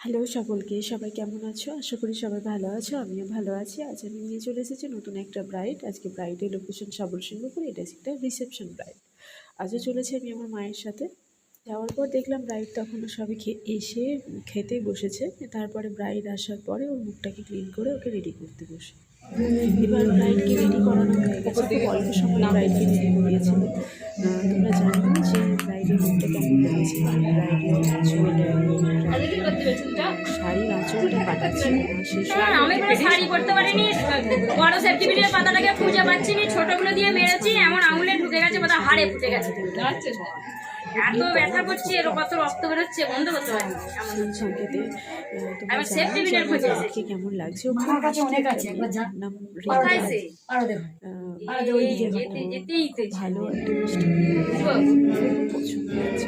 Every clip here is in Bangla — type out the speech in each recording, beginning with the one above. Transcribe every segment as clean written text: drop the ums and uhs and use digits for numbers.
হ্যালো সকলকে, সবাই কেমন আছো? আশা করি সবাই ভালো আছো, আমিও ভালো আছি। আজ আমি নিয়ে চলে এসেছি নতুন একটা ব্রাইড। আজকে ব্রাইডের লোকেশন সাবলসিংহপুর, এটা একটা রিসেপশন ব্রাইড। আজও চলেছি আমি আমার মায়ের সাথে। যাওয়ার পর দেখলাম ব্রাইড তখনও সবে এসে খেতে বসেছে। তারপরে ব্রাইড আসার পরে ওর মুখটাকে ক্লিন করে ওকে রেডি করতে বসে। এবার ব্রাইডকে রেডি করানো হয়ে গেছে, খুব অল্প সময় ব্রাইডকে রেডি করিয়েছিল। তোমরা জানো যে ব্রাইডের মুখটা কেমন লেগেছে। শাড়ির আঁচলটা কাটা ছিল না, সেই আমি কোনো শাড়ি পরতে পারিনি, বড় সেফটি পিনের পাতাটাকে খুঁজে পাচ্ছি নি, ছোটগুলো দিয়ে মেরেছি, এমন আঙুলে ঢুকে গেছে, বোধহয় হাড়ে ফুটে গেছে। এত ব্যথা করছে, এর কত রক্ত বেরোচ্ছে, বন্ধ করতে পারি সংকেতে আমি সেফটি পিনের খুঁজে দেখে কেমন লাগছে। ও আমার কাছে অনেক আছে, একবার যা কোথায় সে আরো দেখো ভালো একটা মিষ্টি পছন্দ আছে।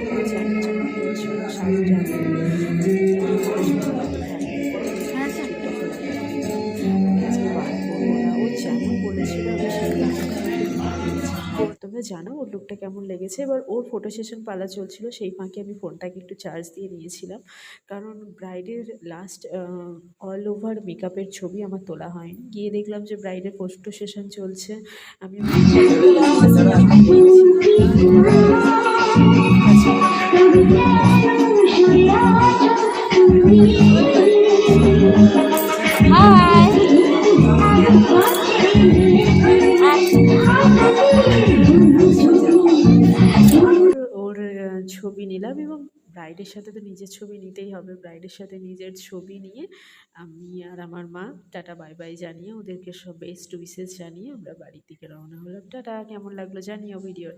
শাড়িটা ও যেমন বলেছিল তোমরা জানো ওর লুকটা কেমন লেগেছে। এবার ওর ফটো সেশন পালা চলছিল, সেই ফাঁকে আমি ফোনটাকে একটু চার্জ দিয়ে নিয়েছিলাম, কারণ ব্রাইডের লাস্ট অল ওভার মেকআপের ছবি আমার তোলা হয়নি। গিয়ে দেখলাম যে ব্রাইডের ফটো সেশন চলছে। আমি ওর ছবি নিলাম এবং ব্রাইডের সাথে তো নিজের ছবি নিতেই হবে। ব্রাইডের সাথে নিজের ছবি নিয়ে আমি আর আমার মা টাটা বাই বাই জানিয়ে ওদেরকে সব বেস্ট উইসেস জানিয়ে আমরা বাড়ির দিকে রওনা হলাম। টাটা, কেমন লাগলো জানিও ভিডিওটা।